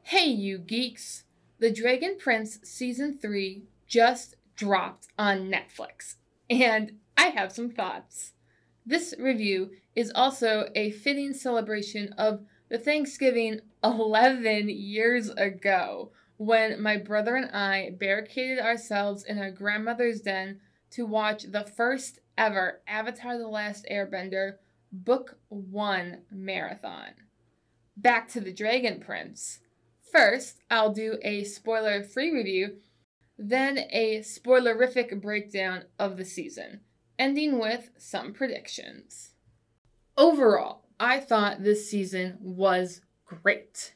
Hey you geeks! The Dragon Prince Season 3 just dropped on Netflix, and I have some thoughts. This review is also a fitting celebration of the Thanksgiving 11 years ago when my brother and I barricaded ourselves in our grandmother's den to watch the first ever Avatar: The Last Airbender Book 1 marathon. Back to the Dragon Prince. First, I'll do a spoiler-free review, then a spoilerific breakdown of the season, ending with some predictions. Overall, I thought this season was great.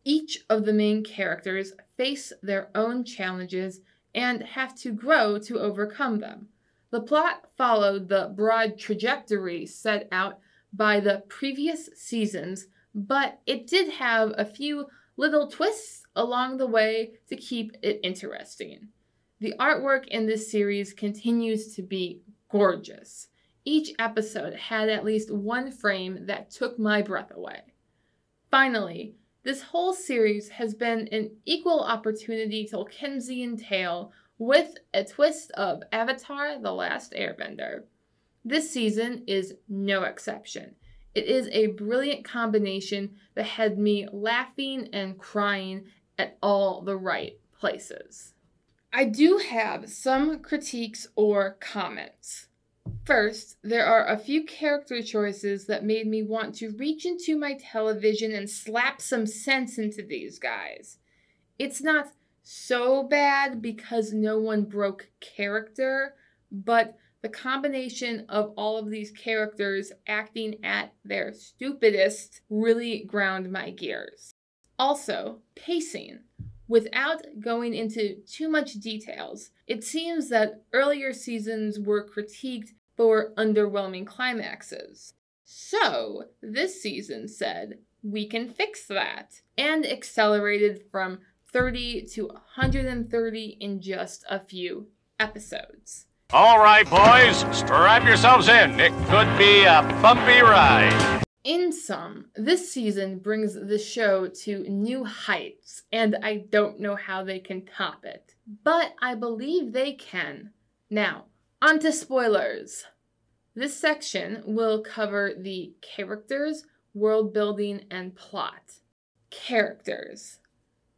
Each of the main characters face their own challenges and have to grow to overcome them. The plot followed the broad trajectory set out by the previous seasons, but it did have a few little twists along the way to keep it interesting. The artwork in this series continues to be gorgeous. Each episode had at least one frame that took my breath away. Finally, this whole series has been an equal opportunity Tolkiensian tale with a twist of Avatar: The Last Airbender. This season is no exception. It is a brilliant combination that had me laughing and crying at all the right places. I do have some critiques or comments. First, there are a few character choices that made me want to reach into my television and slap some sense into these guys. It's not so bad because no one broke character, but the combination of all of these characters acting at their stupidest really ground my gears. Also, pacing. Without going into too much details, it seems that earlier seasons were critiqued for underwhelming climaxes. So, this season said, we can fix that, and accelerated from 30 to 130 in just a few episodes. All right, boys, strap yourselves in. It could be a bumpy ride. In sum, this season brings the show to new heights, and I don't know how they can top it. But I believe they can. Now, on to spoilers. This section will cover the characters, world building, and plot. Characters.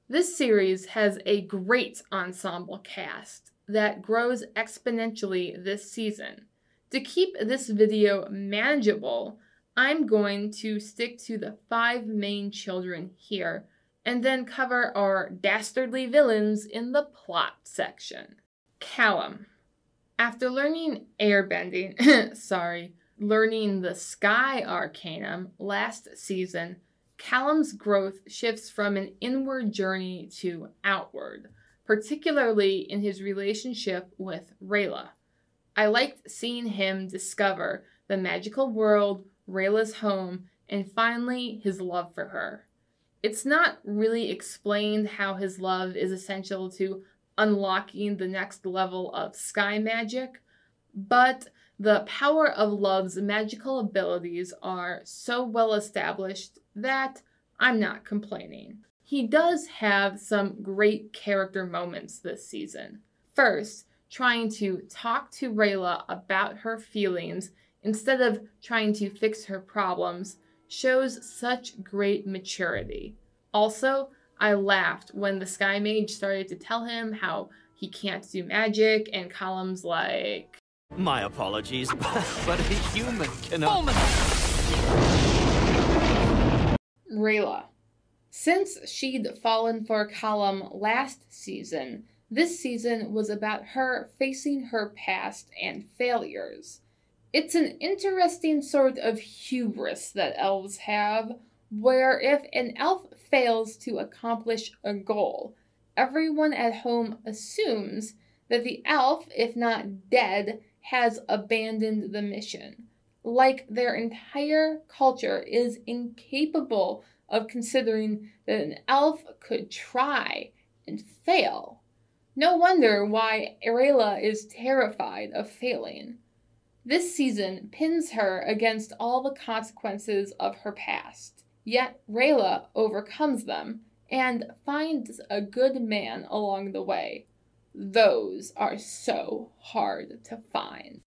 This series has a great ensemble cast that grows exponentially this season. To keep this video manageable, I'm going to stick to the 5 main children here, and then cover our dastardly villains in the plot section. Callum. After learning airbending, learning the Sky Arcanum last season, Callum's growth shifts from an inward journey to outward, particularly in his relationship with Rayla. I liked seeing him discover the magical world, Rayla's home, and finally his love for her. It's not really explained how his love is essential to unlocking the next level of sky magic, but the power of love's magical abilities are so well established that I'm not complaining. He does have some great character moments this season. First, trying to talk to Rayla about her feelings instead of trying to fix her problems shows such great maturity. Also, I laughed when the Sky Mage started to tell him how he can't do magic, and Callum's like, my apologies, but a human cannot... Rayla. Since she'd fallen for Callum last season, this season was about her facing her past and failures. It's an interesting sort of hubris that elves have, where if an elf fails to accomplish a goal, everyone at home assumes that the elf, if not dead, has abandoned the mission. Like their entire culture is incapable of considering that an elf could try and fail. No wonder why Rayla is terrified of failing. This season pins her against all the consequences of her past, yet Rayla overcomes them and finds a good man along the way. Those are so hard to find.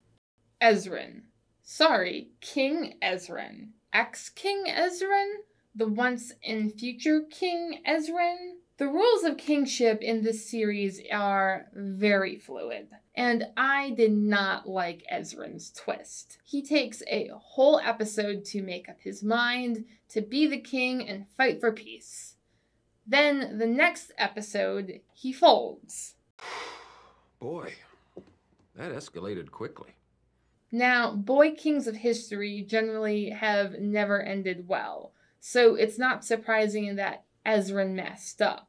Ezrin. Sorry, King Ezrin. Ex-King Ezrin? The once and future King Ezrin? The rules of kingship in this series are very fluid, and I did not like Ezrin's twist. He takes a whole episode to make up his mind, to be the king and fight for peace. Then the next episode, he folds. Boy, that escalated quickly. Now, boy kings of history generally have never ended well, so it's not surprising that Ezrin messed up.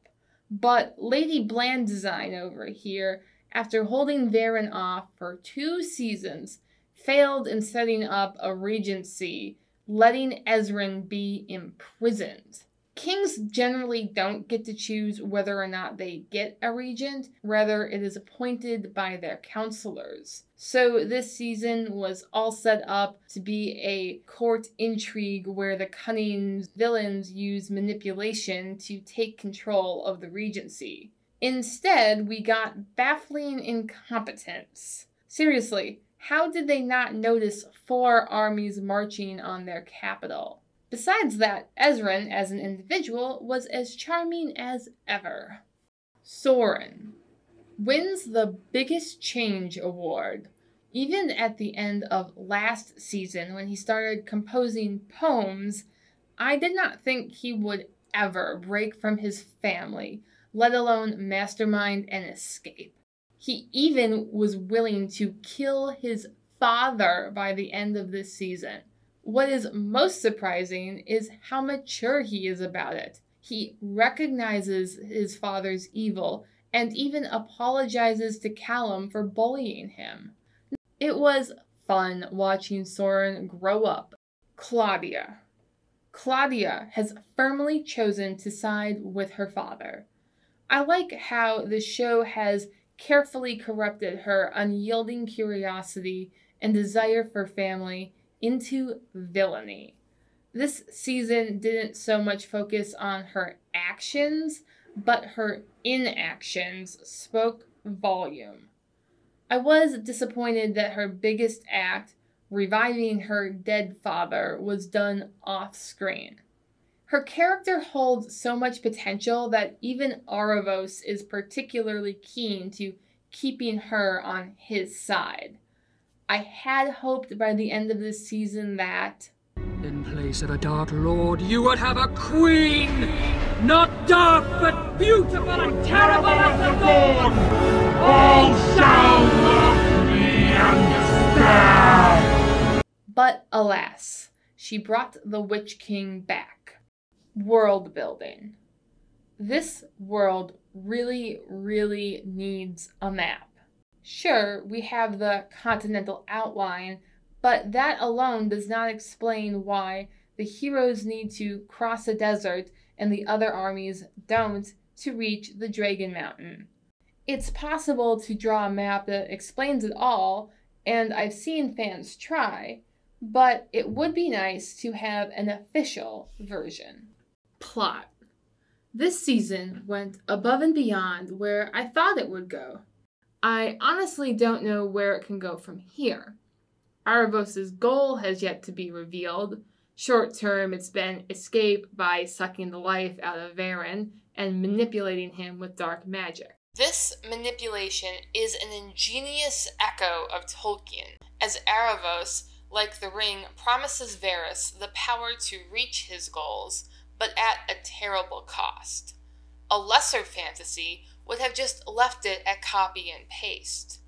But Lady Bland Design over here, after holding Varen off for 2 seasons, failed in setting up a regency, letting Ezrin be imprisoned. Kings generally don't get to choose whether or not they get a regent, rather it is appointed by their counselors. So this season was all set up to be a court intrigue where the cunning villains use manipulation to take control of the regency. Instead, we got baffling incompetence. Seriously, how did they not notice 4 armies marching on their capital? Besides that, Ezrin, as an individual, was as charming as ever. Sauron wins the biggest change award. Even at the end of last season, when he started composing poems, I did not think he would ever break from his family, let alone mastermind and escape. He even was willing to kill his father by the end of this season. What is most surprising is how mature he is about it. He recognizes his father's evil and even apologizes to Callum for bullying him. It was fun watching Sauron grow up. Claudia. Claudia has firmly chosen to side with her father. I like how the show has carefully corrupted her unyielding curiosity and desire for family into villainy. This season didn't so much focus on her actions, but her inactions spoke volume. I was disappointed that her biggest act, reviving her dead father, was done off-screen. Her character holds so much potential that even Aravos is particularly keen to keeping her on his side. I had hoped by the end of this season that in place of a Dark Lord, you would have a queen! Not dark, but beautiful and terrible as the dawn! All shall love me and despair! But alas, she brought the Witch King back. World building. This world really, really needs a map. Sure, we have the continental outline, but that alone does not explain why the heroes need to cross a desert and the other armies don't to reach the Dragon Mountain. It's possible to draw a map that explains it all, and I've seen fans try, but it would be nice to have an official version. Plot. This season went above and beyond where I thought it would go. I honestly don't know where it can go from here. Aravos' goal has yet to be revealed. Short term, it's been escape by sucking the life out of Varen and manipulating him with dark magic. This manipulation is an ingenious echo of Tolkien, as Aravos, like the ring, promises Varys the power to reach his goals, but at a terrible cost. A lesser fantasy would have just left it at copy and paste.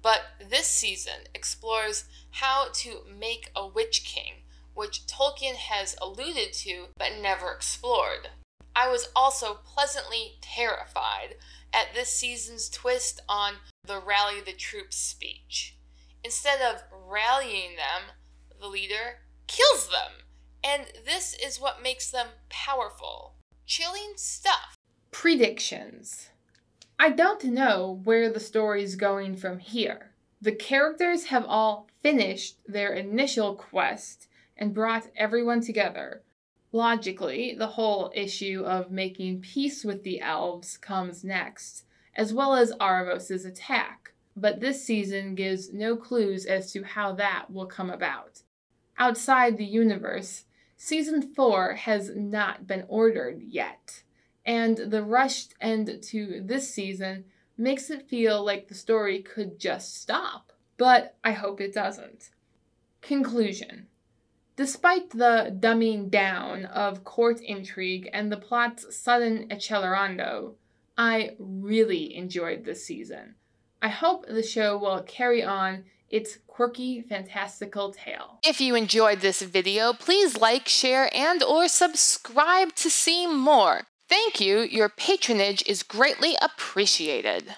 But this season explores how to make a Witch King, which Tolkien has alluded to but never explored. I was also pleasantly terrified at this season's twist on the Rally the Troops speech. Instead of rallying them, the leader kills them, and this is what makes them powerful. Chilling stuff. Predictions. I don't know where the story's going from here. The characters have all finished their initial quest and brought everyone together. Logically, the whole issue of making peace with the elves comes next, as well as Arvos' attack, but this season gives no clues as to how that will come about. Outside the universe, Season 4 has not been ordered yet, and the rushed end to this season makes it feel like the story could just stop, but I hope it doesn't. Conclusion. Despite the dumbing down of court intrigue and the plot's sudden accelerando, I really enjoyed this season. I hope the show will carry on its quirky, fantastical tale. If you enjoyed this video, please like, share, and/or subscribe to see more. Thank you. Your patronage is greatly appreciated.